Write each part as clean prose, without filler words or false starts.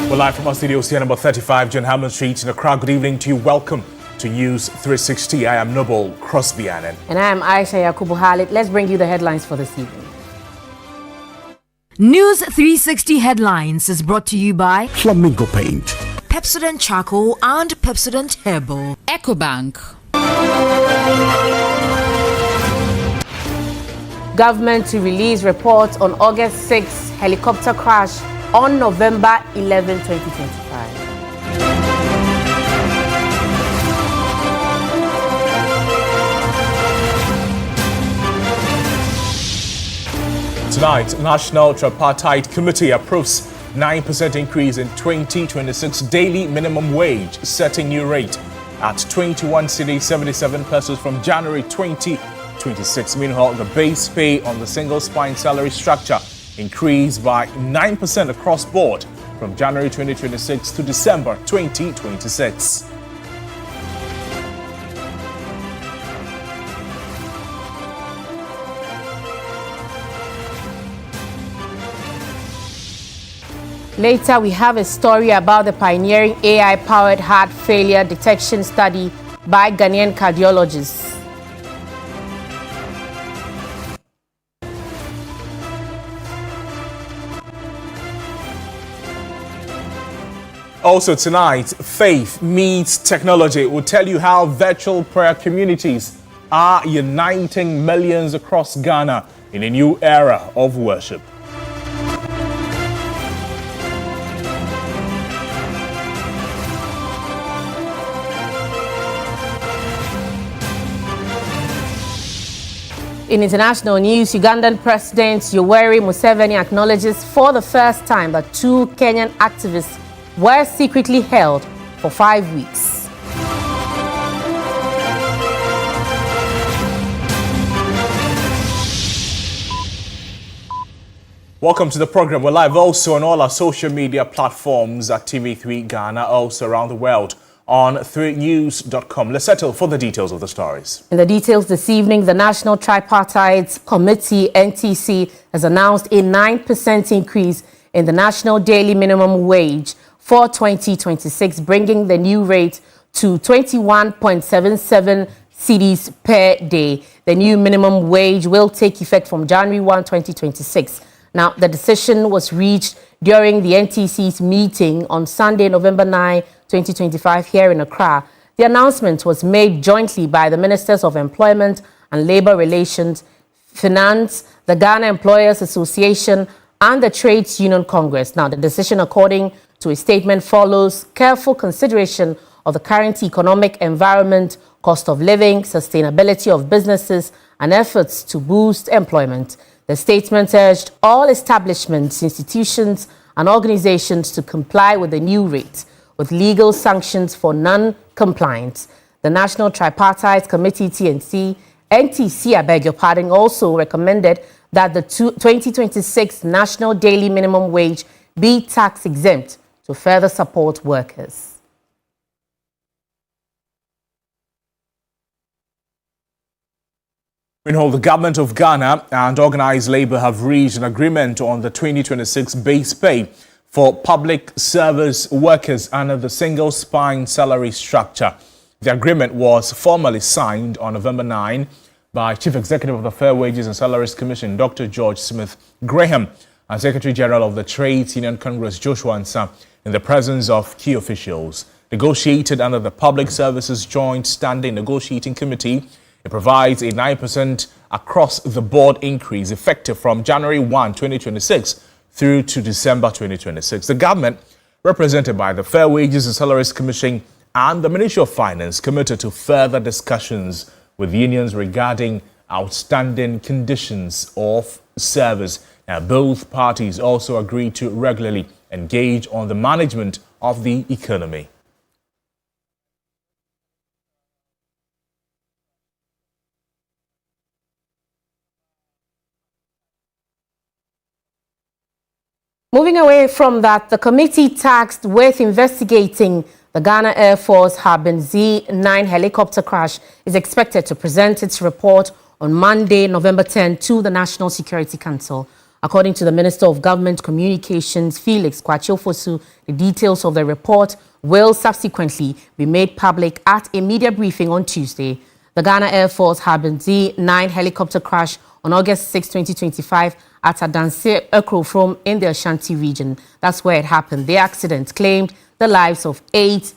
We're live from our studios here, number 35, John Hammond Street in Accra. Good evening to you. Welcome to News 360. I am Noble Crosby Annan. And I am Ayisha Yakubu. Let's bring you the headlines for this evening. News 360 Headlines is brought to you by Flamingo Paint, Pepsodent Charcoal and Pepsodent Herbal, EcoBank. Government to release report on August 6 helicopter crash on November 11, 2025. Tonight, National Tripartite Committee approves 9% increase in 2026 daily minimum wage, setting new rate at 21 cedi 77 pesos from January 2026. Meanwhile, the base pay on the single spine salary structure increased by 9% across board from January 2026 to December 2026. Later, we have a story about the pioneering AI-powered heart failure detection study by Ghanaian cardiologists. Also tonight, faith meets technology. We'll tell you how virtual prayer communities are uniting millions across Ghana in a new era of worship. In international news, Ugandan President Yoweri Museveni acknowledges for the first time that 2 Kenyan activists were secretly held for 5 weeks. Welcome to the program. We're live also on all our social media platforms at TV3 Ghana, also around the world on 3news.com. Let's settle for the details of the stories. In the details this evening, the National Tripartite Committee, NTC, has announced a 9% increase in the national daily minimum wage for 2026, bringing the new rate to 21.77 cedis per day. The new minimum wage will take effect from January 1, 2026. Now, the decision was reached during the NTC's meeting on Sunday, November 9, 2025, here in Accra. The announcement was made jointly by the Ministers of Employment and Labour Relations, Finance, the Ghana Employers Association, and the Trades Union Congress. Now, the decision, according to a statement, follows careful consideration of the current economic environment, cost of living, sustainability of businesses, and efforts to boost employment. The statement urged all establishments, institutions, and organizations to comply with the new rate, with legal sanctions for non-compliance. The National Tripartite Committee, NTC, I beg your pardon, also recommended that the 2026 national daily minimum wage be tax-exempt to further support workers. Meanwhile, the government of Ghana and organized labor have reached an agreement on the 2026 base pay for public service workers under the single spine salary structure. The agreement was formally signed on November 9 by Chief Executive of the Fair Wages and Salaries Commission, Dr. George Smith Graham, and Secretary General of the Trades Union Congress, Joshua Ansa, in the presence of key officials. Negotiated under the Public Services Joint Standing Negotiating Committee, it provides a 9% across-the-board increase effective from January 1, 2026 through to December 2026. The government, represented by the Fair Wages and Salaries Commission and the Ministry of Finance, committed to further discussions with unions regarding outstanding conditions of service. Now, both parties also agreed to regularly engage on the management of the economy. Moving away from that, the committee tasked with investigating the Ghana Air Force Harbin Z9 helicopter crash is expected to present its report on Monday, November 10, to the National Security Council. According to the Minister of Government Communications, Felix Kwachiofosu, the details of the report will subsequently be made public at a media briefing on Tuesday. The Ghana Air Force had been D9 helicopter crash on August 6, 2025 at Adanse Ekrofrom in the Ashanti region. That's where it happened. The accident claimed the lives of 8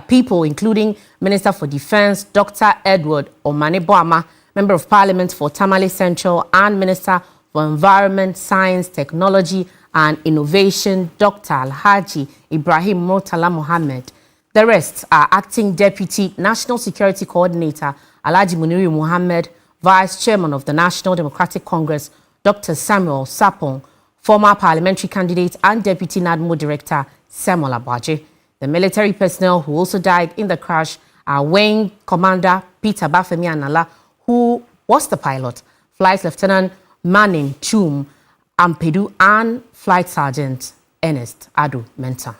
people, including Minister for Defense, Dr. Edward Omane-Boama, Member of Parliament for Tamale Central, and Minister for Environment, Science, Technology and Innovation, Dr. Alhaji Ibrahim Murtala Mohammed. The rest are Acting Deputy National Security Coordinator Alhaji Muniri Mohammed, Vice Chairman of the National Democratic Congress, Dr. Samuel Sapong, former parliamentary candidate and Deputy NADMO Director Samuel Abaje. The military personnel who also died in the crash are Wing Commander Peter Bafemi Anala, who was the pilot, Flight Lieutenant Manning Chum Ampedu, and Flight Sergeant Ernest Adu Menta.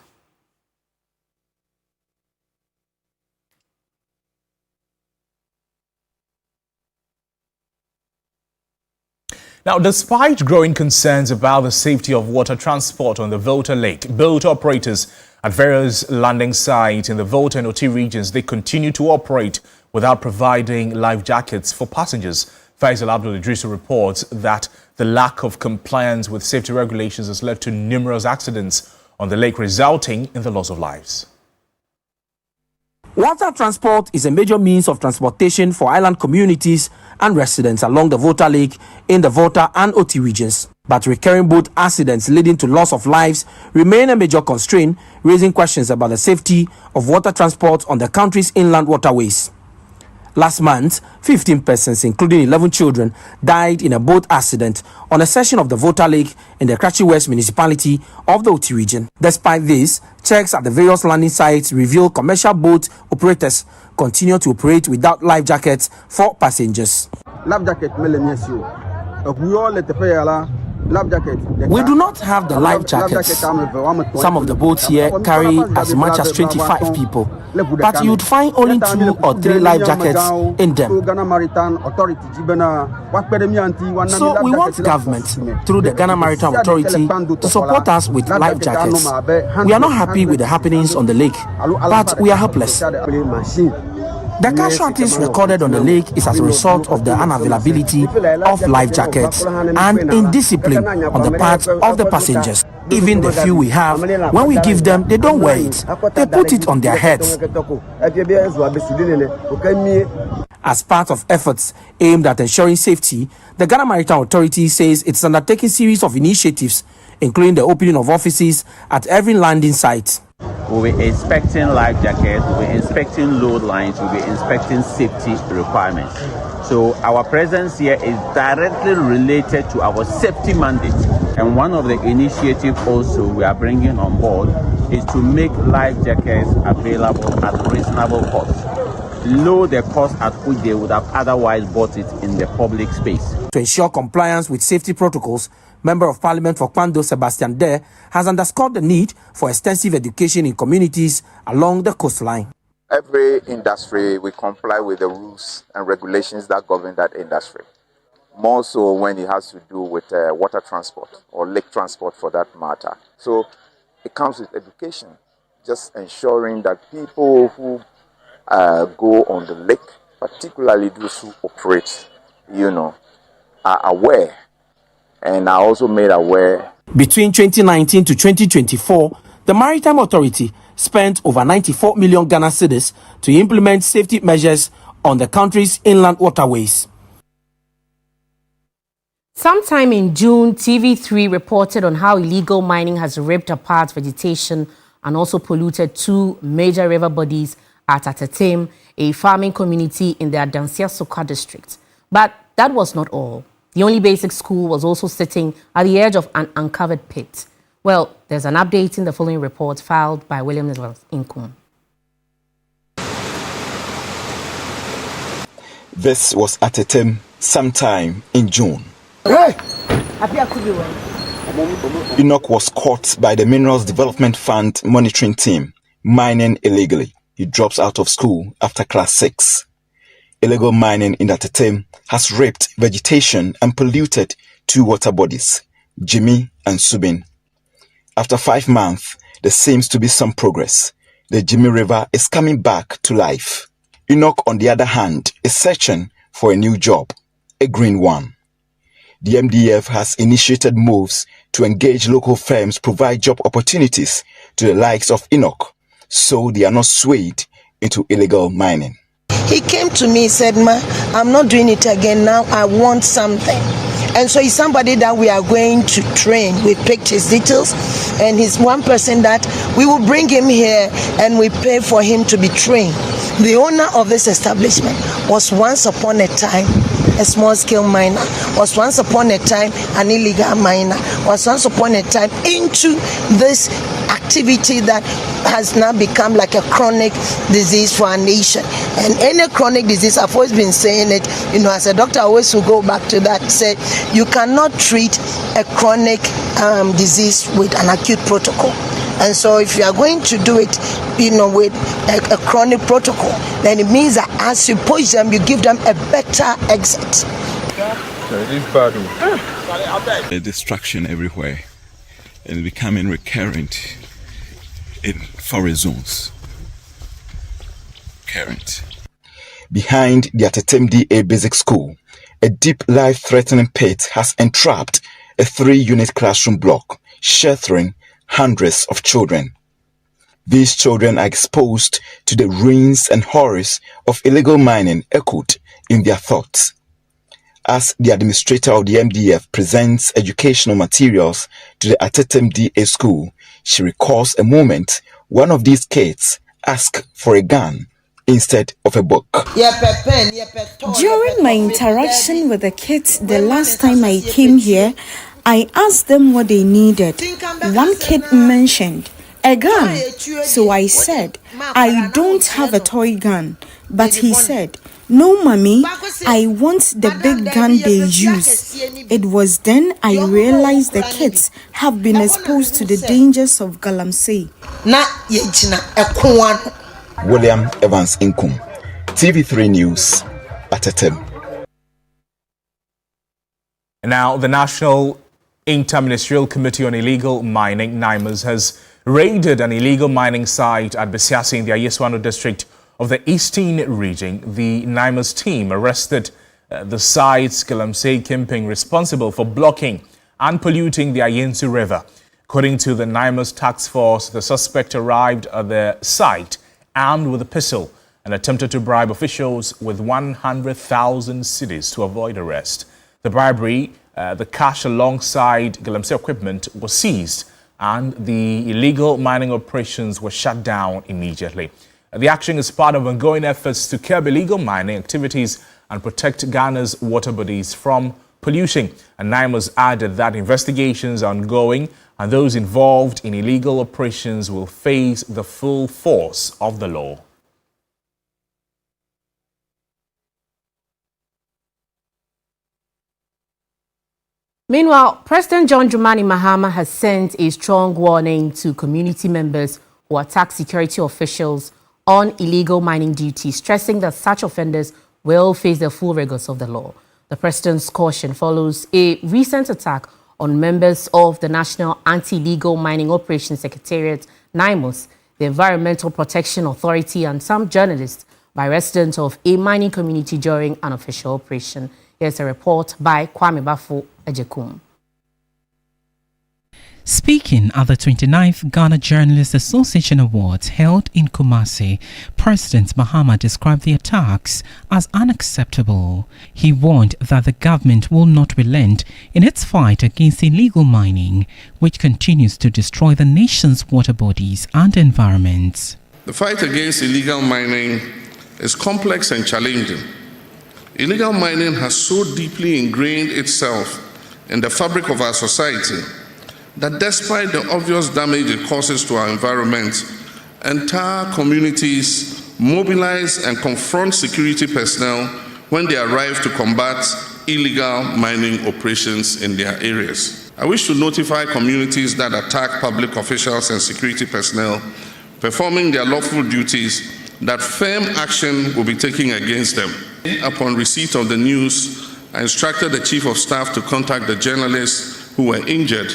Now, despite growing concerns about the safety of water transport on the Volta Lake, boat operators at various landing sites in the Volta and Oti regions, they continue to operate without providing life jackets for passengers. Faisal Abdul Idrisu reports that the lack of compliance with safety regulations has led to numerous accidents on the lake, resulting in the loss of lives. Water transport is a major means of transportation for island communities and residents along the Volta Lake in the Volta and Oti regions. But recurring boat accidents leading to loss of lives remain a major constraint, raising questions about the safety of water transport on the country's inland waterways. Last month, 15 persons, including 11 children, died in a boat accident on a section of the Volta Lake in the Kratchi West municipality of the Oti region. Despite this, checks at the various landing sites reveal commercial boat operators continue to operate without life jackets for passengers. Life jacket, we do not have the life jackets. Some of the boats here carry as much as 25 people, but you'd find only 2 or 3 life jackets in them. So we want government, through the Ghana Maritime Authority, to support us with life jackets. We are not happy with the happenings on the lake, but we are helpless. The casualties recorded on the lake is as a result of the unavailability of life jackets and indiscipline on the part of the passengers. Even the few we have, when we give them, they don't wear it. They put it on their heads. As part of efforts aimed at ensuring safety, the Ghana Maritime Authority says it's undertaking a series of initiatives, including the opening of offices at every landing site. We'll be inspecting life jackets, we'll be inspecting load lines, we'll be inspecting safety requirements. So our presence here is directly related to our safety mandate. And one of the initiatives also we are bringing on board is to make life jackets available at reasonable cost. Low the cost at which they would have otherwise bought it in the public space. To ensure compliance with safety protocols, Member of Parliament for Kwando Sebastian Dare has underscored the need for extensive education in communities along the coastline. Every industry will comply with the rules and regulations that govern that industry. More so when it has to do with water transport or lake transport for that matter. So it comes with education, just ensuring that people who go on the lake, particularly those who operate, are aware and are also made aware. Between 2019 to 2024, the Maritime Authority spent over 94 million Ghana cedis to implement safety measures on the country's inland waterways. Sometime in June, TV3 reported on how illegal mining has ripped apart vegetation and also polluted 2 major river bodies at Atetem, a farming community in the Adansia Soka district. But that was not all. The only basic school was also sitting at the edge of an uncovered pit. Well, there's an update in the following report filed by William Nicholas Inkum. This was at Atetem sometime in June. Enoch was caught by the Minerals Development Fund monitoring team mining illegally. He drops out of school after class 6. Illegal mining in Atetem has ripped vegetation and polluted 2 water bodies, Jimmy and Subin. After 5 months, there seems to be some progress. The Jimmy River is coming back to life. Enoch, on the other hand, is searching for a new job, a green one. The MDF has initiated moves to engage local firms, provide job opportunities to the likes of Enoch, so they are not swayed into illegal mining. He came to me, said, "Ma, I'm not doing it again now. I want something." And so he's somebody that we are going to train. We picked his details, and he's one person that we will bring him here and we pay for him to be trained. The owner of this establishment was once upon a time a small-scale miner, was once upon a time an illegal miner, was once upon a time into this activity that has now become like a chronic disease for our nation. And any chronic disease, I've always been saying it, as a doctor, I always will go back to that, say you cannot treat a chronic disease with an acute protocol. And so if you are going to do it, with a chronic protocol, then it means that as you push them, you give them a better exit. A distraction everywhere and becoming recurrent in forest zones. Behind the Atetem DA Basic School, a deep life-threatening pit has entrapped a 3-unit classroom block, sheltering hundreds of children. These children are exposed to the ruins and horrors of illegal mining echoed in their thoughts. As the administrator of the MDF presents educational materials to the Atetem DA school, she recalls a moment one of these kids asked for a gun instead of a book. During my interaction with the kids the last time I came here, I asked them what they needed. One kid mentioned a gun. So I said, I don't have a toy gun. But he said, no, mommy, I want the big gun they use. It was then I realized the kids have been exposed to the dangers of galamsey. William Evans Inkum, TV3 News, Atetem. Now, the National Inter-Ministerial Committee on Illegal Mining, NIMAS, has raided an illegal mining site at Besiasi in the Ayeswano district of the Eastern region. The NIMAS team arrested the site's galamsey kingpin responsible for blocking and polluting the Ayensu River. According to the NIMAS task force, the suspect arrived at the site armed with a pistol and attempted to bribe officials with 100,000 cedis to avoid arrest. The bribery, the cash alongside galamsey equipment was seized and the illegal mining operations were shut down immediately. The action is part of ongoing efforts to curb illegal mining activities and protect Ghana's water bodies from pollution. And NIMAS added that investigations are ongoing and those involved in illegal operations will face the full force of the law. Meanwhile, President John Dramani Mahama has sent a strong warning to community members who attack security officials on illegal mining duty, stressing that such offenders will face the full rigors of the law. The president's caution follows a recent attack on members of the National Anti-Illegal Mining Operations Secretariat, NIMOS, the Environmental Protection Authority, and some journalists by residents of a mining community during an official operation. Here's a report by Kwame Bafo Ejekum. Speaking at the 29th Ghana Journalists Association Awards held in Kumasi, President Mahama described the attacks as unacceptable. He warned that the government will not relent in its fight against illegal mining, which continues to destroy the nation's water bodies and environment. The fight against illegal mining is complex and challenging. Illegal mining has so deeply ingrained itself in the fabric of our society that despite the obvious damage it causes to our environment, entire communities mobilize and confront security personnel when they arrive to combat illegal mining operations in their areas. I wish to notify communities that attack public officials and security personnel performing their lawful duties that firm action will be taken against them. Upon receipt of the news, I instructed the Chief of Staff to contact the journalists who were injured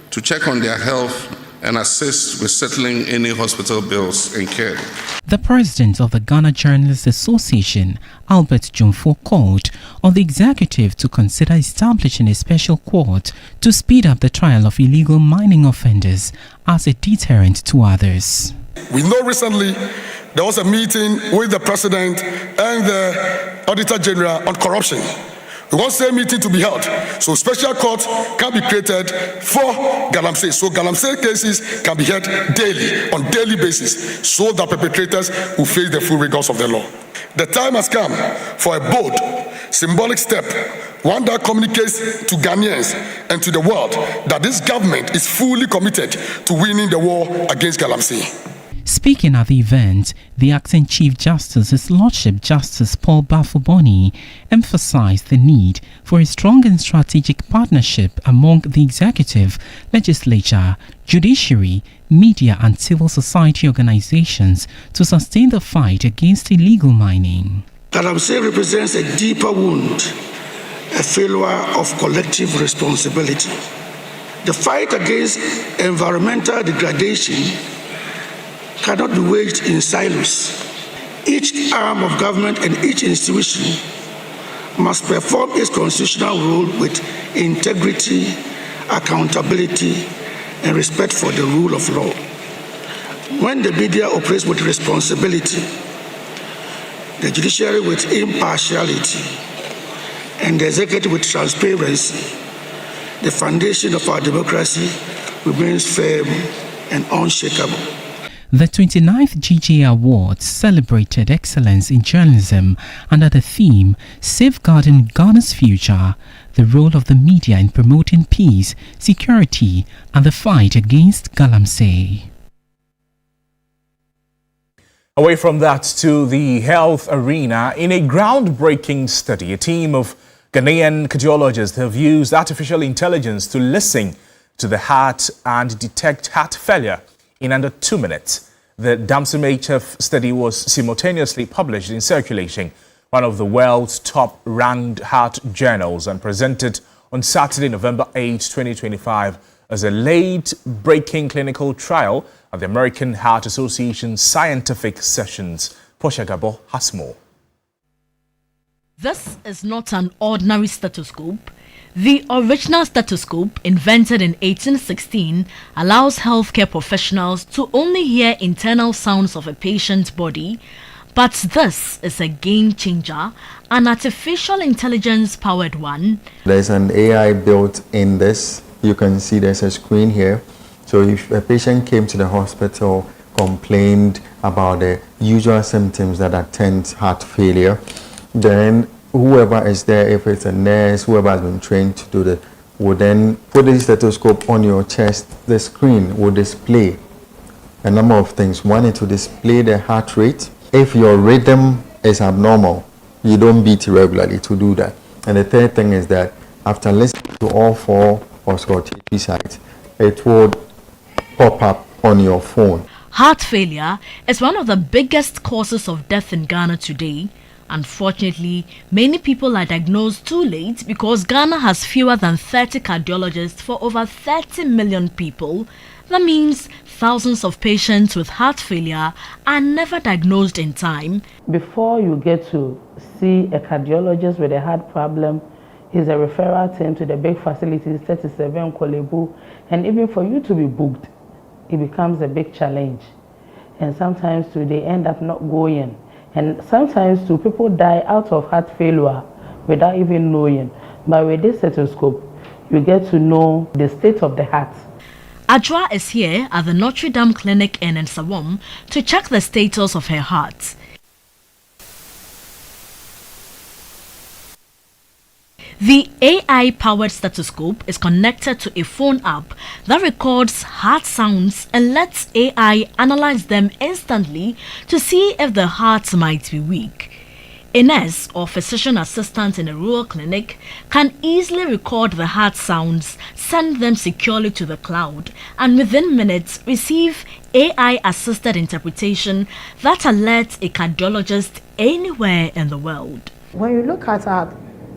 to check on their health and assist with settling any hospital bills incurred. The president of the Ghana Journalists Association, Albert Jumfo, called on the executive to consider establishing a special court to speed up the trial of illegal mining offenders as a deterrent to others. We know recently there was a meeting with the president and the auditor general on corruption. We want the same meeting to be held, so special court can be created for Galamsey. So Galamsey cases can be heard daily, on daily basis, so that perpetrators will face the full rigors of the law. The time has come for a bold, symbolic step, one that communicates to Ghanaians and to the world that this government is fully committed to winning the war against Galamsey. Speaking at the event, the acting Chief Justice, His Lordship Justice Paul Bafuboni, emphasized the need for a strong and strategic partnership among the executive, legislature, judiciary, media and civil society organizations to sustain the fight against illegal mining. Galamsey represents a deeper wound, a failure of collective responsibility. The fight against environmental degradation cannot be waged in silos. Each arm of government and each institution must perform its constitutional role with integrity, accountability, and respect for the rule of law. When the media operates with responsibility, the judiciary with impartiality, and the executive with transparency, the foundation of our democracy remains firm and unshakable. The 29th GJ Awards celebrated excellence in journalism under the theme Safeguarding Ghana's Future, the role of the media in promoting peace, security, and the fight against Galamsey. Away from that to the health arena, in a groundbreaking study, a team of Ghanaian cardiologists have used artificial intelligence to listen to the heart and detect heart failure in under 2 minutes. The DAMSM-HF study was simultaneously published in Circulation, one of the world's top-ranked heart journals, and presented on Saturday, November 8, 2025, as a late-breaking clinical trial at the American Heart Association Scientific Sessions. Portia Gabo has more. This is not an ordinary stethoscope. The original stethoscope, invented in 1816, allows healthcare professionals to only hear internal sounds of a patient's body. But this is a game changer, an artificial intelligence-powered one. There's an AI built in this. You can see there's a screen here. So if a patient came to the hospital, complained about the usual symptoms that attend heart failure, then whoever is there, if it's a nurse, whoever has been trained to do that, would then put the stethoscope on your chest. The screen will display a number of things. One, it will display the heart rate. If your rhythm is abnormal, you don't beat regularly to do that. And the third thing is that after listening to all 4 auscultatory sites, it would pop up on your phone. Heart failure is one of the biggest causes of death in Ghana today. Unfortunately, many people are diagnosed too late because Ghana has fewer than 30 cardiologists for over 30 million people. That means thousands of patients with heart failure are never diagnosed in time. Before you get to see a cardiologist with a heart problem, is a referral team to the big facilities, 37 Kolebu, and even for you to be booked, it becomes a big challenge. And sometimes too, they end up not going. And sometimes too, people die out of heart failure without even knowing. But with this stethoscope, you get to know the state of the heart. Adra is here at the Notre Dame Clinic in Nsawam to check the status of her heart. The AI-powered stethoscope is connected to a phone app that records heart sounds and lets AI analyze them instantly to see if the heart might be weak. A nurse or physician assistant in a rural clinic can easily record the heart sounds, send them securely to the cloud, and within minutes receive AI-assisted interpretation that alerts a cardiologist anywhere in the world. When you look at our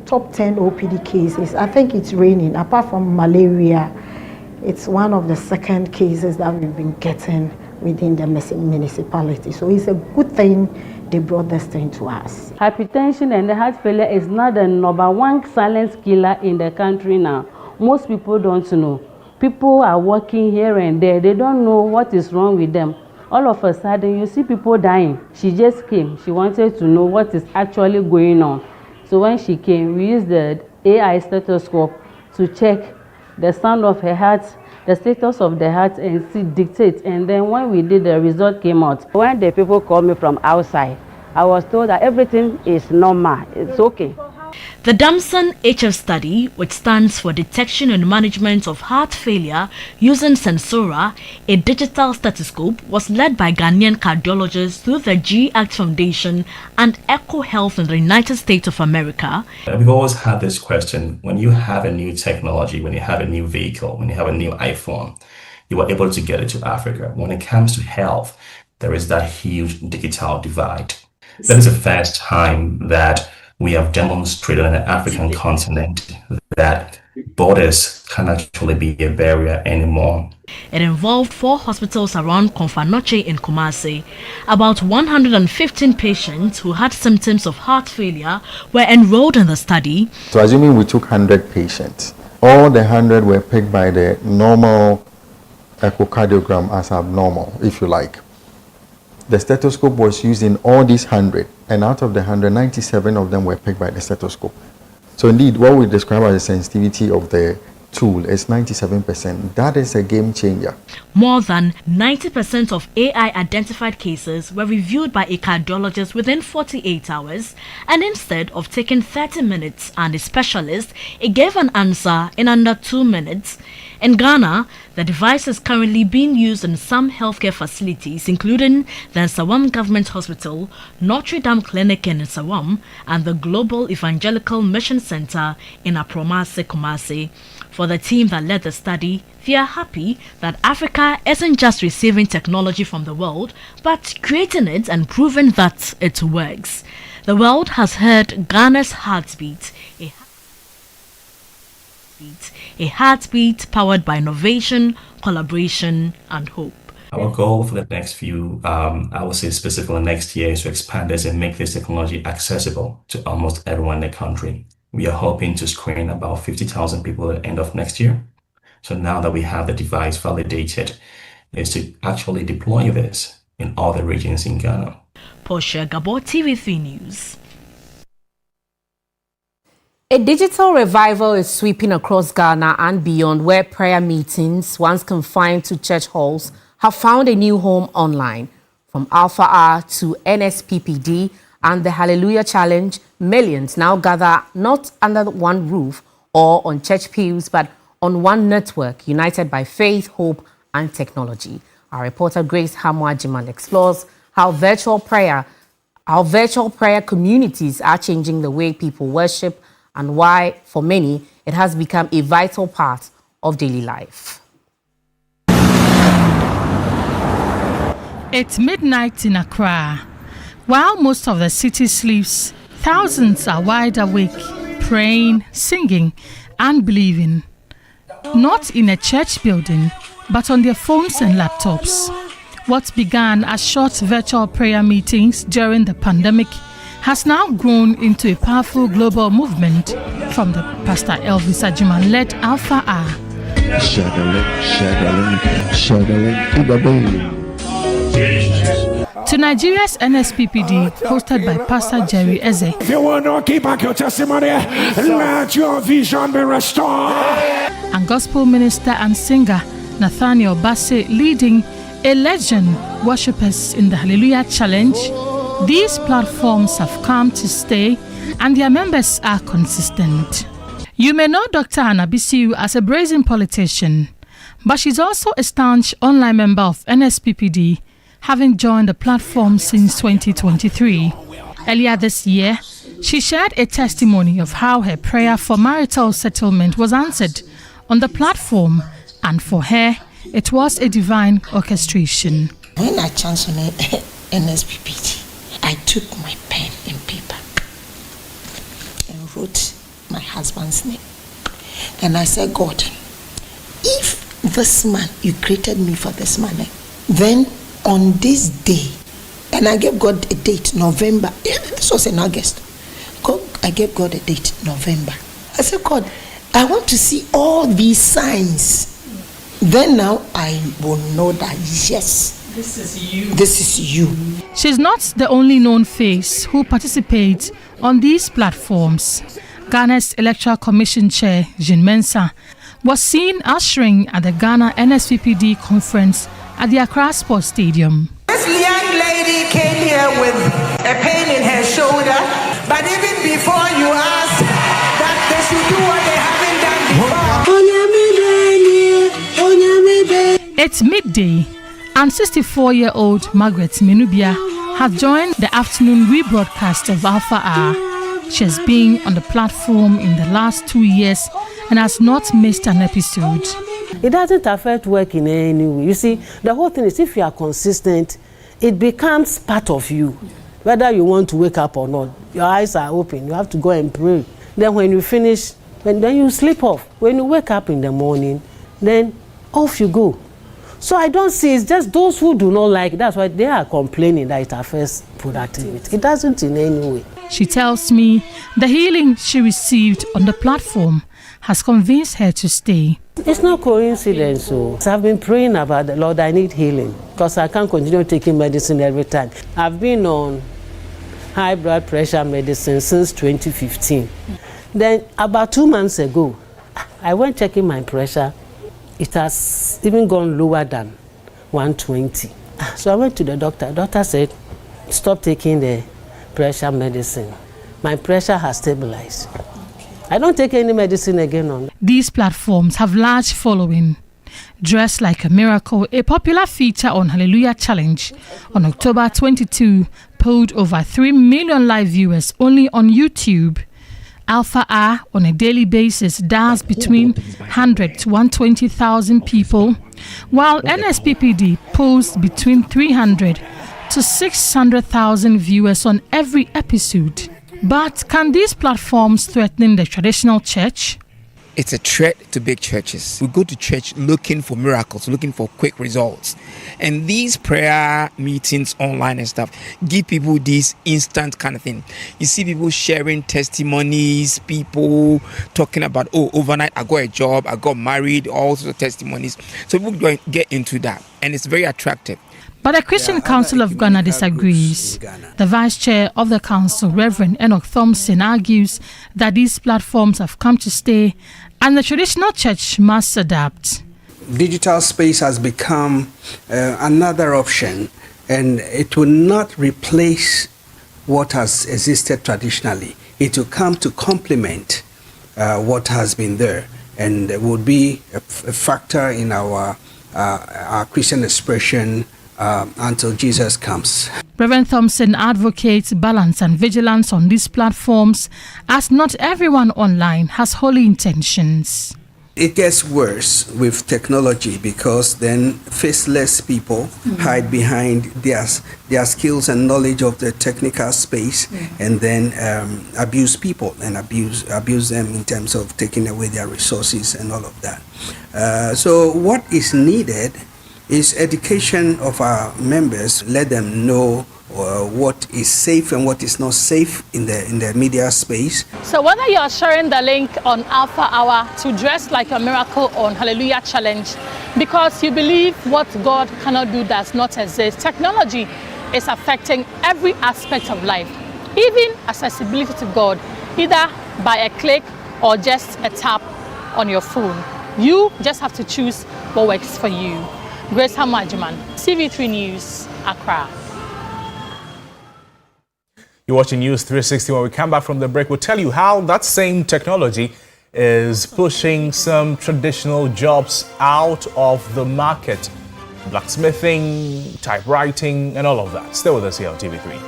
top 10 OPD cases. I think it's raining. Apart from malaria, it's one of the second cases that we've been getting within the municipality. So it's a good thing they brought this thing to us. Hypertension and the heart failure is not the number one silent killer in the country now. Most people don't know. People are working here and there. They don't know what is wrong with them. All of a sudden, you see people dying. She just came. She wanted to know what is actually going on. So when she came, we used the AI stethoscope to check the sound of her heart, the status of the heart, and see dictate. And then when we did, the result came out. When the people called me from outside, I was told that everything is normal. It's okay. The Damson HF study, which stands for Detection and Management of Heart Failure using Sensora, a digital stethoscope, was led by Ghanaian cardiologists through the G-Act Foundation and Echo Health in the United States of America. We've always had this question: when you have a new technology, when you have a new vehicle, when you have a new iPhone, you are able to get it to Africa. When it comes to health, there is that huge digital divide. That is the first time that we have demonstrated on the African continent that borders can't actually be a barrier anymore. It involved 4 hospitals around Konfanoche in Kumasi. About 115 patients who had symptoms of heart failure were enrolled in the study. So assuming we took 100 patients, all the 100 were picked by the normal echocardiogram as abnormal, if you like. The stethoscope was used in all these 100, and out of the 197 of them were picked by the stethoscope. So indeed, what we describe as the sensitivity of the tool is 97%. That is a game changer. More than 90% of AI-identified cases were reviewed by a cardiologist within 48 hours, and instead of taking 30 minutes and a specialist, it gave an answer in under 2 minutes. In Ghana, the device is currently being used in some healthcare facilities, including the Nsawam Government Hospital, Notre Dame Clinic in Nsawam, and the Global Evangelical Mission Center in Apromase, Kumasi. For the team that led the study, they are happy that Africa isn't just receiving technology from the world, but creating it and proving that it works. The world has heard Ghana's heartbeat, a heartbeat powered by innovation, collaboration, and hope. Our goal for the next few, I would say specifically next year, is to expand this and make this technology accessible to almost everyone in the country. We are hoping to screen about 50,000 people at the end of next year. So now that we have the device validated, is to actually deploy this in all the regions in Ghana. Portia Gabo, TV3 News. A digital revival is sweeping across Ghana and beyond, where prayer meetings, once confined to church halls, have found a new home online. From Alpha R to NSPPD and the Hallelujah Challenge, millions now gather not under one roof or on church pews, but on one network united by faith, hope, and technology. Our reporter Grace Hamwajiman explores how virtual prayer communities are changing the way people worship, and why, for many, it has become a vital part of daily life. It's midnight in Accra. While most of the city sleeps, thousands are wide awake, praying, singing, and believing. Not in a church building, but on their phones and laptops. What began as short virtual prayer meetings during the pandemic has now grown into a powerful global movement from the Pastor Elvis Ajiman-led Alpha R. To Nigeria's NSPPD, hosted by Pastor Jerry Eze. If you want to keep back your testimony, let your vision be restored. And gospel minister and singer Nathaniel Bassey leading a legend worshippers in the Hallelujah Challenge. These platforms have come to stay and their members are consistent. You may know Dr. Anna Bisiu as a brazen politician, but she's also a staunch online member of NSPPD, having joined the platform since 2023. Earlier this year, she shared a testimony of how her prayer for marital settlement was answered on the platform, and for her, it was a divine orchestration. When I chancelled NSPPD, I took my pen and paper and wrote my husband's name. And I said, God, if this man, you created me for this man, then on this day, and I gave God a date, November. This was in August. I gave God a date, November. I said, God, I want to see all these signs. Then now I will know that, yes, this is you. This is you. She's not the only known face who participates on these platforms. Ghana's Electoral Commission Chair, Jean Mensah, was seen ushering at the Ghana NSPPD conference at the Accra Sports Stadium. This young lady came here with a pain in her shoulder, but even before you ask that they should do what they haven't done before. It's midday, and 64-year-old Margaret Menubia has joined the afternoon rebroadcast of Alpha Hour. She has been on the platform in the last 2 years and has not missed an episode. It doesn't affect work in any way. You see, the whole thing is if you are consistent, it becomes part of you. Whether you want to wake up or not, your eyes are open. You have to go and pray. Then when you finish, then you sleep off. When you wake up in the morning, then off you go. So I don't see, it's just those who do not like it. That's why they are complaining that it affects productivity. It doesn't in any way. She tells me the healing she received on the platform has convinced her to stay. It's not coincidence. So I've been praying about the Lord, I need healing because I can't continue taking medicine every time. I've been on high blood pressure medicine since 2015. Then about 2 months ago, I went checking my pressure. It has even gone lower than 120. So I went to the doctor. The doctor said, stop taking the pressure medicine. My pressure has stabilized. I don't take any medicine again on. These platforms have large following. Dressed Like a Miracle, a popular feature on Hallelujah Challenge on October 22, pulled over 3 million live viewers only on YouTube. Alpha Hour on a daily basis does between 100 to 120,000 people, while NSPPD pulls between 300 to 600,000 viewers on every episode. But can these platforms threaten the traditional church? It's a threat to big churches. We go to church looking for miracles, looking for quick results. And these prayer meetings online and stuff give people this instant kind of thing. You see people sharing testimonies, people talking about, oh, overnight I got a job, I got married, all sorts of testimonies. So people get into that. And it's very attractive. But the Christian Council of Ghana disagrees. The vice chair of the council, Reverend Enoch Thompson, argues that these platforms have come to stay and the traditional church must adapt. Digital space has become another option, and it will not replace what has existed traditionally. It will come to complement what has been there, and would be a factor in our Christian expression until Jesus comes. Reverend Thompson advocates balance and vigilance on these platforms, as not everyone online has holy intentions. It gets worse with technology because then faceless people hide behind their skills and knowledge of the technical space and then abuse people and abuse them in terms of taking away their resources and all of that. So what is needed is education of our members. Let them know what is safe and what is not safe in the media space. So whether you are sharing the link on Alpha Hour to Dress Like a Miracle on Hallelujah Challenge because you believe what God cannot do does not exist, technology is affecting every aspect of life, even accessibility to God, either by a click or just a tap on your phone. You just have to choose what works for you. Grace Hamajuman, CV3 News, Accra. You're watching News 360. When we come back from the break, we'll tell you how that same technology is pushing some traditional jobs out of the market. Blacksmithing, typewriting, and all of that. Stay with us here on TV3.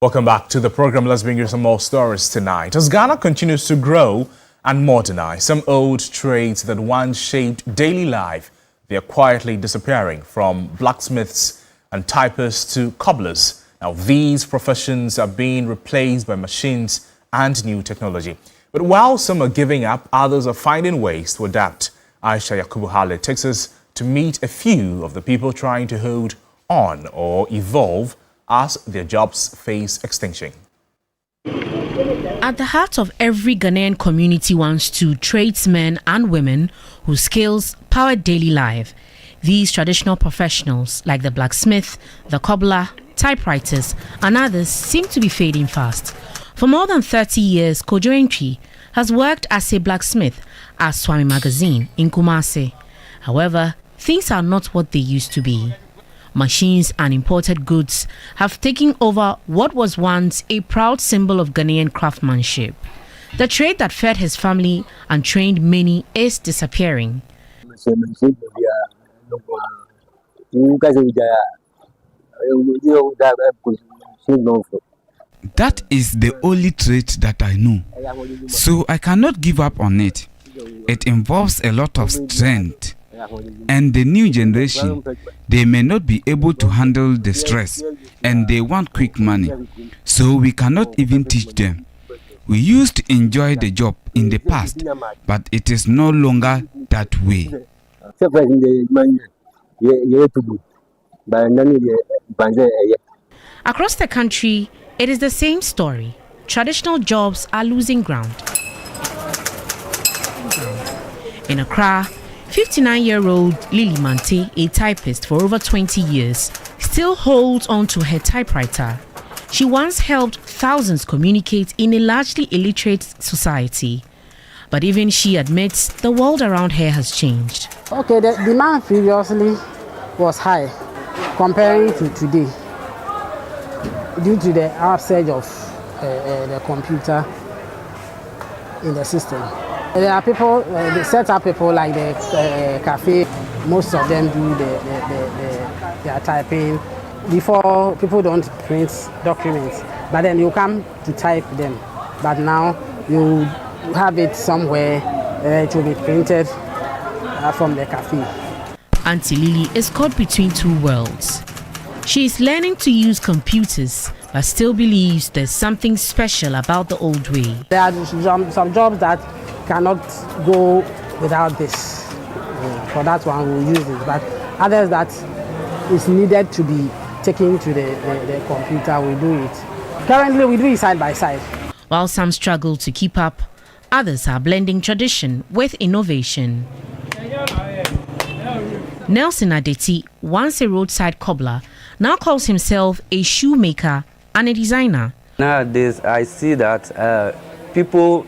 Welcome back to the program. Let's bring you some more stories tonight. As Ghana continues to grow and modernize, some old trades that once shaped daily life, they are quietly disappearing, from blacksmiths and typists to cobblers. Now, these professions are being replaced by machines and new technology. But while some are giving up, others are finding ways to adapt. Ayisha Yakubu takes us to meet a few of the people trying to hold on or evolve as their jobs face extinction. At the heart of every Ghanaian community once stood tradesmen and women whose skills powered daily life. These traditional professionals, like the blacksmith, the cobbler, typewriters, and others, seem to be fading fast. For more than 30 years, Kojo Entry has worked as a blacksmith at Swami Magazine in Kumasi. However, things are not what they used to be. Machines and imported goods have taken over what was once a proud symbol of Ghanaian craftsmanship. The trade that fed his family and trained many is disappearing. That is the only trade that I know, so I cannot give up on it. It involves a lot of strength. And the new generation, they may not be able to handle the stress and they want quick money. So we cannot even teach them. We used to enjoy the job in the past, but it is no longer that way. Across the country, it is the same story. Traditional jobs are losing ground. In Accra, 59-year-old Lily Mante, a typist for over 20 years, still holds on to her typewriter. She once helped thousands communicate in a largely illiterate society. But even she admits the world around her has changed. Okay, the demand previously was high comparing to today due to the upsurge of the computer in the system. There are people, they set up people like the cafe. Most of them do their typing. Before, people don't print documents, but then you come to type them. But now you have it somewhere, it will be printed from the cafe. Auntie Lily is caught between two worlds. She is learning to use computers, but still believes there's something special about the old way. There are some jobs that cannot go without this. For that one, we'll use it. But others that is needed to be taken to the computer, we do it. Currently, we do it side by side. While some struggle to keep up, others are blending tradition with innovation. Nelson Adeti, once a roadside cobbler, now calls himself a shoemaker and a designer. Nowadays, I see that people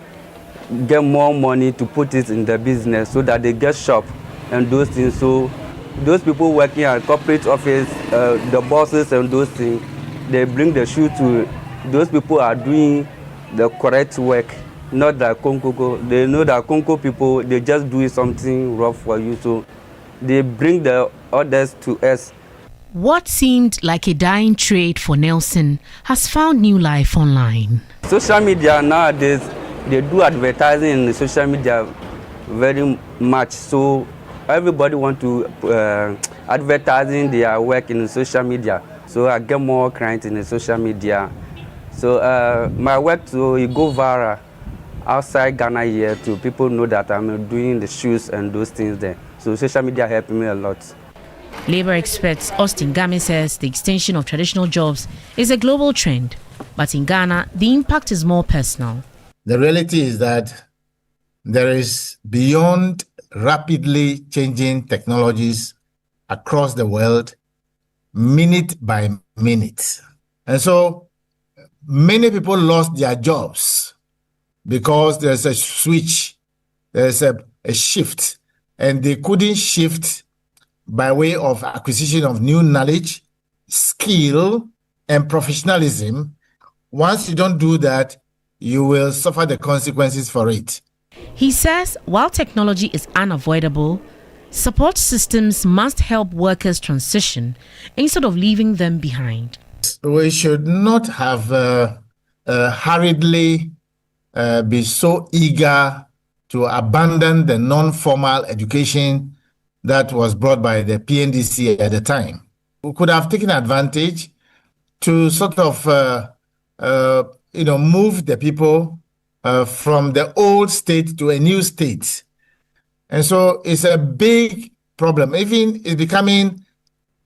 get more money to put it in the business so that they get shop and those things. So those people working at corporate office, the bosses and those things, they bring the shoe to those people are doing the correct work, not that Congo. They know that Congo people, they just do something rough for you. So they bring the orders to us. What seemed like a dying trade for Nelson has found new life online. Social media nowadays, they do advertising in the social media very much. So everybody want to advertising their work in the social media. So I get more clients in the social media. So my work to go viral outside Ghana here to people know that I'm doing the shoes and those things there. So social media helped me a lot. Labor expert Austin Game says the extension of traditional jobs is a global trend, but in Ghana, the impact is more personal. The reality is that there is, beyond rapidly changing technologies across the world, minute by minute. And so many people lost their jobs because there's a switch, there's a shift, and they couldn't shift by way of acquisition of new knowledge, skill, and professionalism. Once you don't do that, you will suffer the consequences for it. He says while technology is unavoidable, support systems must help workers transition instead of leaving them behind. we should not have hurriedly be so eager to abandon the non-formal education that was brought by the PNDC at the time. We could have taken advantage to sort of, move the people from the old state to a new state. And so it's a big problem. Even it's becoming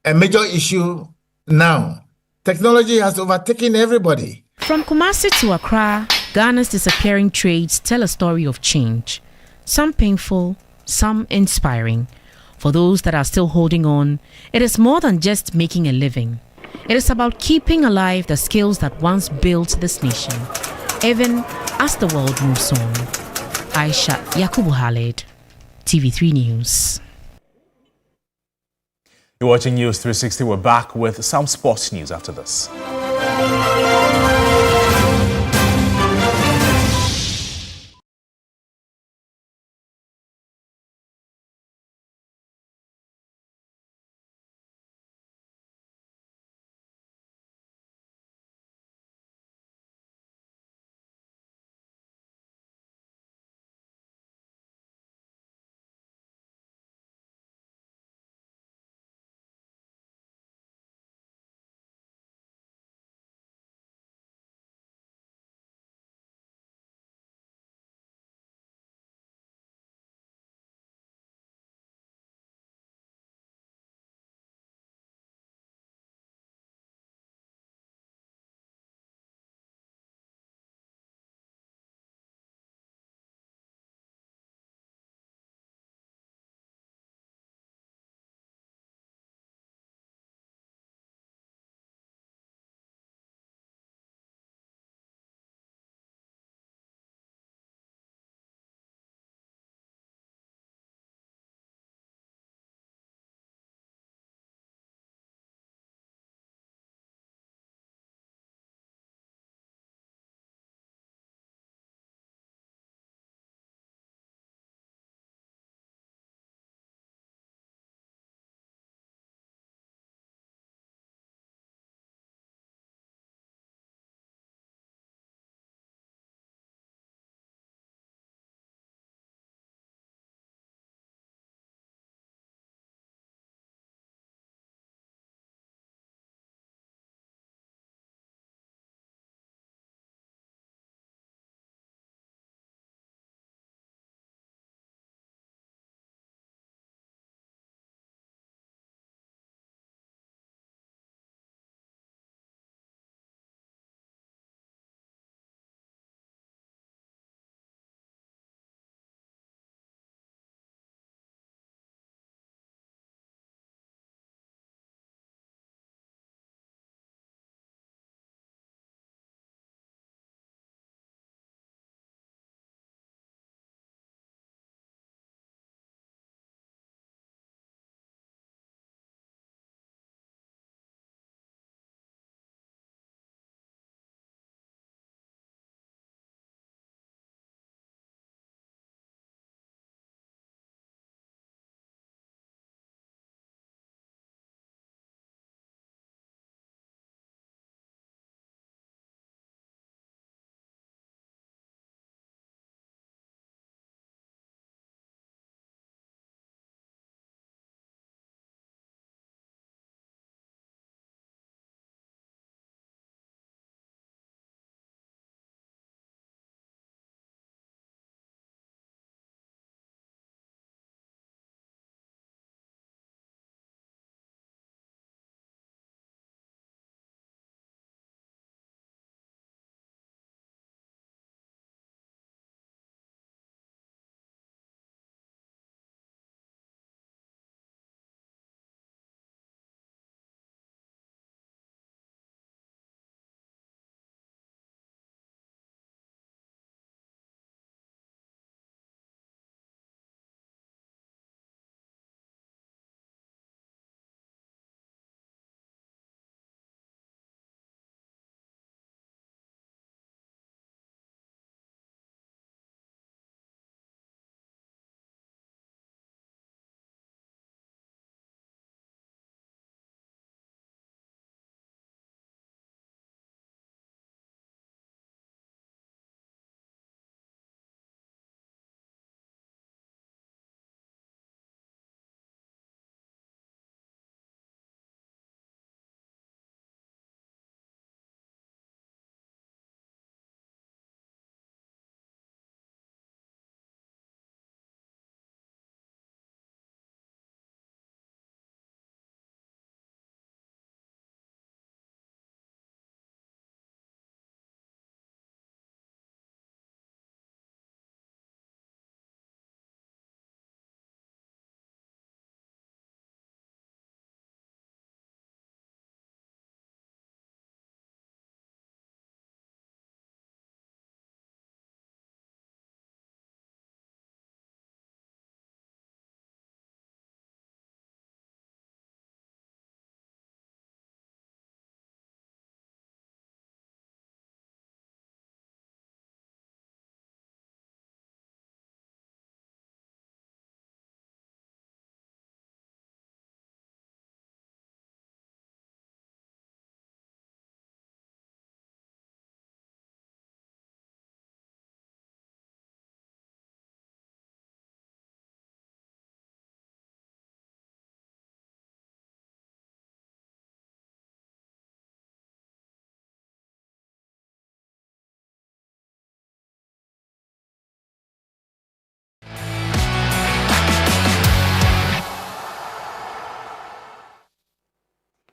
a major issue now. Technology has overtaken everybody. From Kumasi to Accra, Ghana's disappearing trades tell a story of change. Some painful, some inspiring. For those that are still holding on, it is more than just making a living. It is about keeping alive the skills that once built this nation, even as the world moves on. Ayisha Yakubu Khalid, TV3 News. You're watching News 360. We're back with some sports news after this.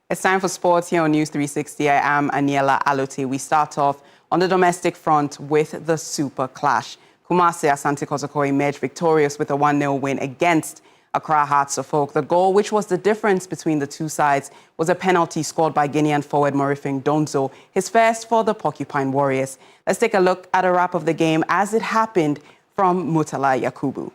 It's time for sports here on News 360. I am Aniela Alote. We start off on the domestic front with the Super Clash. Kumasi Asante Kotoko emerged victorious with a 1-0 win against Accra Hearts of Oak. The goal, which was the difference between the two sides, was a penalty scored by Guinean forward Morifing Donzo, his first for the Porcupine Warriors. Let's take a look at a wrap of the game as it happened from Murtala Yakubu.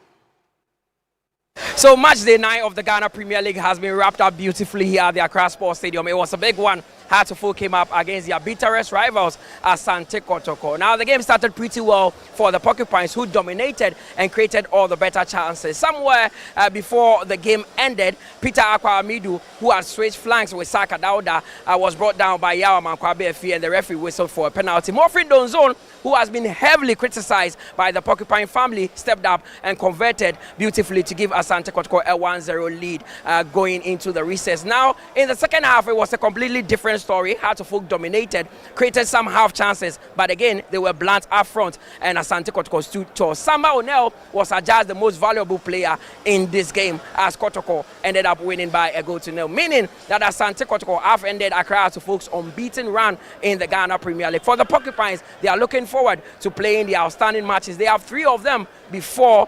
So match day 9 of the Ghana Premier League has been wrapped up beautifully here at the Accra Sports Stadium. It was a big one. Hearts of Oak came up against their bitterest rivals, Asante Kotoko. Now the game started pretty well for the Porcupines, who dominated and created all the better chances. Somewhere before the game ended, Peter Akwa-Amidu, who had switched flanks with Saka Dauda, was brought down by Yawa Mankwabe, and the referee whistled for a penalty. Morfin Donzon, who has been heavily criticized by the Porcupine family, stepped up and converted beautifully to give Asante Kotoko a 1-0 lead going into the recess. Now, in the second half, it was a completely different story. Hearts of Oak dominated, created some half chances, but again, they were blunt up front, and Asante Kotoko stood tall. Samba O'Neill was adjudged the most valuable player in this game, as Kotoko ended up winning by a 1-0, meaning that Asante Kotoko have ended Accra Hearts of Oak's unbeaten run in the Ghana Premier League. For the Porcupines, they are looking forward to playing the outstanding matches. They have 3 of them before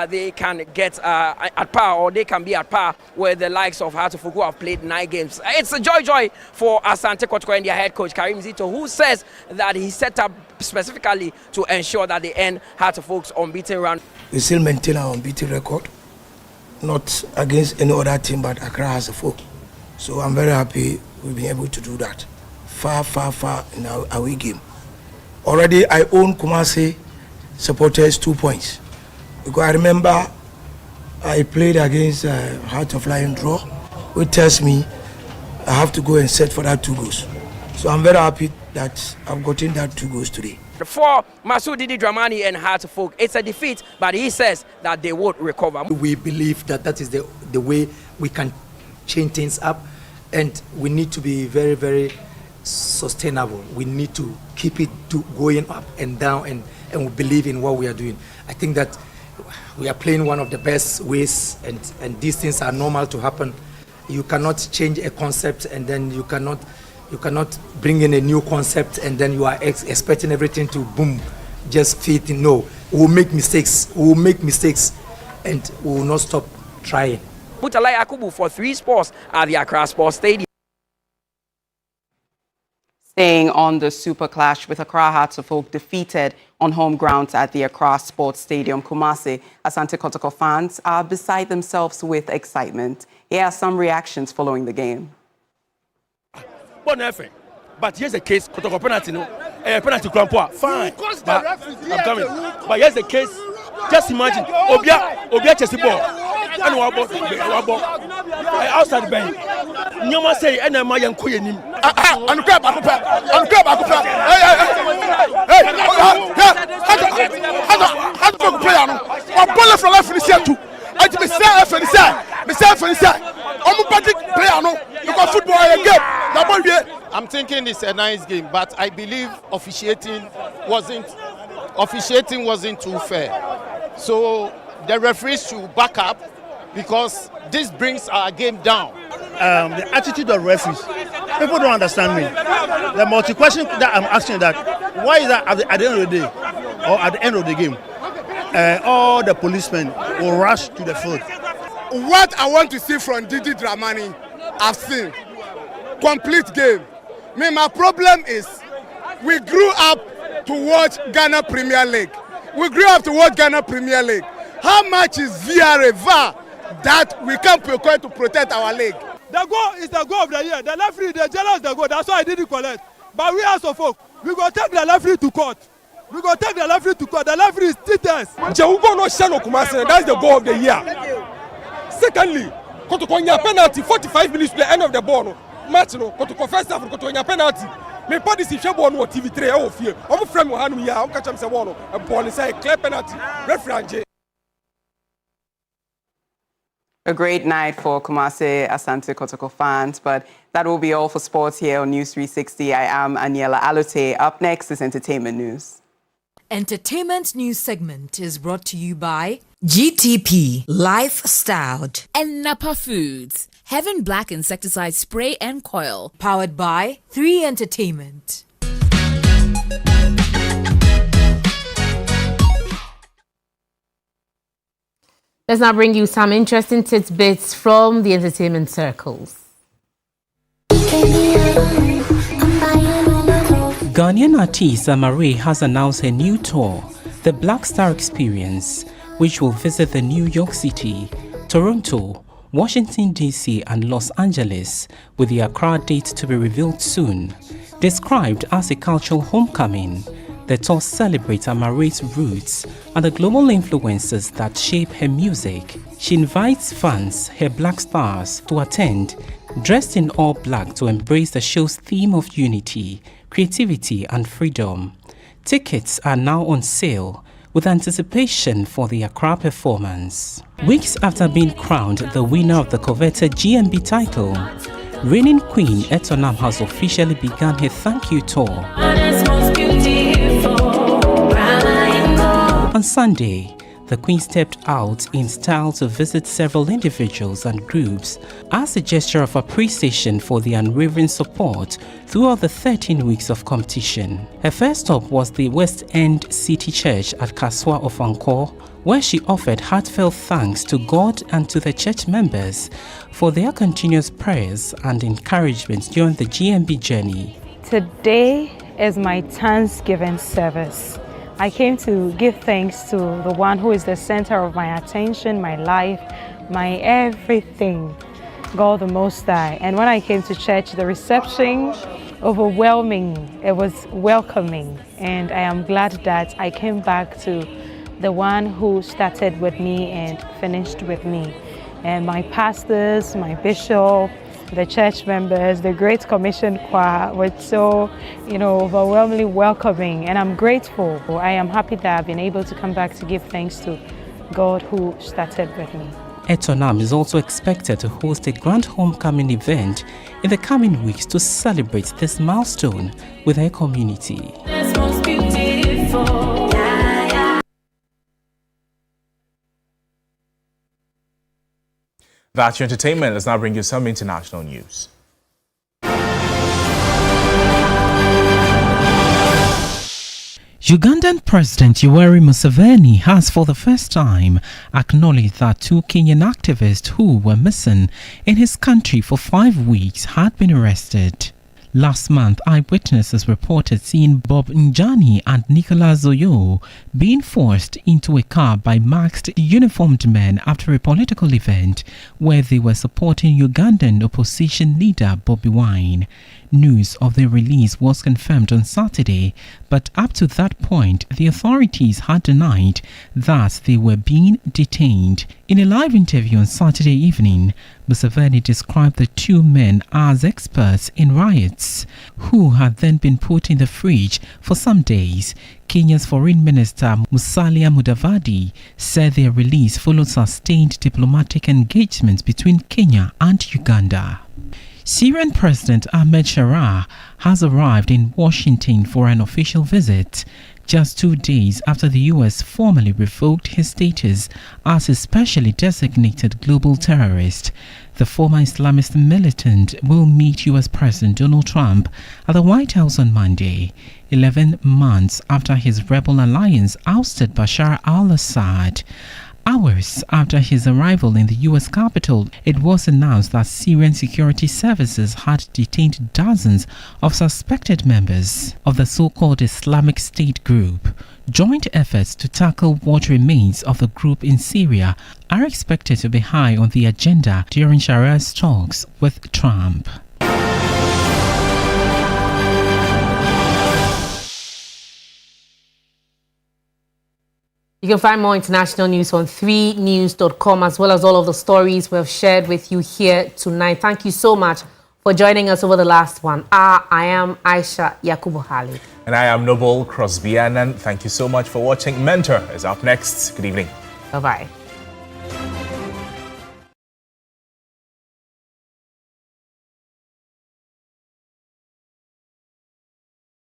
they can get at par, or they can be at par with the likes of Hearts of Oak, who have played 9 games. It's a joy for Asante Kotoko and their head coach Karim Zito, who says that he set up specifically to ensure that they end Hearts of Oak's unbeaten run. We still maintain our unbeaten record, not against any other team but Accra Hearts of Oak. So I'm very happy we've been able to do that. Far in our away game. Already I own Kumasi supporters 2 points. Because I remember I played against Heart of Lion draw, which tells me I have to go and set for that 2 goals. So I'm very happy that I've gotten that 2 goals today. For Masud Didi Dramani and Hearts of Oak, it's a defeat, but he says that they would recover. We believe that that is the way we can change things up, and we need to be very sustainable. We need to keep it going up and down, and we believe in what we are doing. I think that we are playing one of the best ways, and these things are normal to happen. You cannot change a concept and then you cannot bring in a new concept and then you are expecting everything to boom, just fit in. No, we will make mistakes, and we will not stop trying. Murtala Yakubu for 3 Sports at the Accra Sports Stadium. Staying on the Super Clash, with Accra Hearts of Oak defeated on home grounds at the Accra Sports Stadium, Kumasi, Asante Kotoko fans are beside themselves with excitement. Here are some reactions following the game. But here's the case, Kotoko penalty, no, penalty grandpa, fine. But I'm coming. But here's the case. Just imagine, Obia chest ball, and outside the bank. Nyoma say, and I'm young queen. And grab I'm thinking it's a nice game, but I believe officiating wasn't too fair. So the referees should back up, because this brings our game down. The attitude of referees, people don't understand me. The multi-question that I'm asking, that why is that at the end of the day or at the end of the game, all the policemen will rush to the field? What I want to see from Didi Dramani, I've seen. Complete game. My problem is we grew up to watch Ghana Premier League. How much is VAR that we can procure to protect our league? The goal is the goal of the year. The referee, they jealous the goal. That's why I didn't collect. But we as a folk, we go take the referee to court. The referee is titus. Jawugo no shano Kumasi. That's the goal of the year. Secondly, Kotokonya penalty 45 minutes to the end of the ball. Match no Kotoko first half Kotokonya penalty. Me party si shebo no TV3 e o fie. Omo frame wo hanu ya, omo catch am say one no. E ball say clear penalty. Referee. A great night for Kumasi Asante Kotoko fans, but that will be all for sports here on News 360. I am Aniela Alote. Up next is entertainment news. Entertainment News segment is brought to you by GTP Lifestyle and Napa Foods, Heaven Black Insecticide Spray and Coil. Powered by 3 Entertainment. Let's now bring you some interesting tidbits from the entertainment circles. Ghanaian artist Marie has announced her new tour, the Black Star Experience, which will visit the New York City, Toronto, Washington, D.C. and Los Angeles, with the Accra date to be revealed soon. Described as a cultural homecoming, the tour celebrates Marie's roots and the global influences that shape her music. She invites fans, her Black Stars, to attend, dressed in all black to embrace the show's theme of unity, creativity and freedom. Tickets are now on sale, with anticipation for the Accra performance. Weeks after being crowned the winner of the coveted GMB title, reigning Queen Etonam has officially begun her thank you tour. On Sunday, the Queen stepped out in style to visit several individuals and groups as a gesture of appreciation for the unwavering support throughout the 13 weeks of competition. Her first stop was the West End City Church at Kaswa of Angkor, where she offered heartfelt thanks to God and to the church members for their continuous prayers and encouragement during the GMB journey. Today is my Thanksgiving service. I came to give thanks to the one who is the center of my attention, my life, my everything, God the Most High. And when I came to church, the reception, overwhelming, it was welcoming. And I am glad that I came back to the one who started with me and finished with me. And my pastors, my bishop, the church members, the Great Commission choir were so, overwhelmingly welcoming, and I'm grateful. I am happy that I've been able to come back to give thanks to God who started with me. Etonam is also expected to host a grand homecoming event in the coming weeks to celebrate this milestone with her community. That's your entertainment. Let's now bring you some international news. Ugandan President Yoweri Museveni has for the first time acknowledged that 2 Kenyan activists who were missing in his country for 5 weeks had been arrested. Last month, eyewitnesses reported seeing Bob Njani and Nicolas Zoyo being forced into a car by masked uniformed men after a political event where they were supporting Ugandan opposition leader Bobi Wine. News of their release was confirmed on Saturday, but up to that point, the authorities had denied that they were being detained. In a live interview on Saturday evening, Museveni described the 2 men as experts in riots, who had then been put in the fridge for some days. Kenya's Foreign Minister Musalia Mudavadi said their release followed sustained diplomatic engagements between Kenya and Uganda. Syrian President Ahmed Sharaa has arrived in Washington for an official visit, just 2 days after the U.S. formally revoked his status as a specially designated global terrorist. The former Islamist militant will meet U.S. President Donald Trump at the White House on Monday, 11 months after his rebel alliance ousted Bashar al-Assad. Hours after his arrival in the U.S. Capitol, it was announced that Syrian security services had detained dozens of suspected members of the so-called Islamic State group. Joint efforts to tackle what remains of the group in Syria are expected to be high on the agenda during Shara's talks with Trump. You can find more international news on 3news.com, as well as all of the stories we have shared with you here tonight. Thank you so much for joining us over the last 1 hour. I am Ayisha Yakubu. And I am Noble Crosby Annan. Thank you so much for watching. Mentor is up next. Good evening. Bye-bye.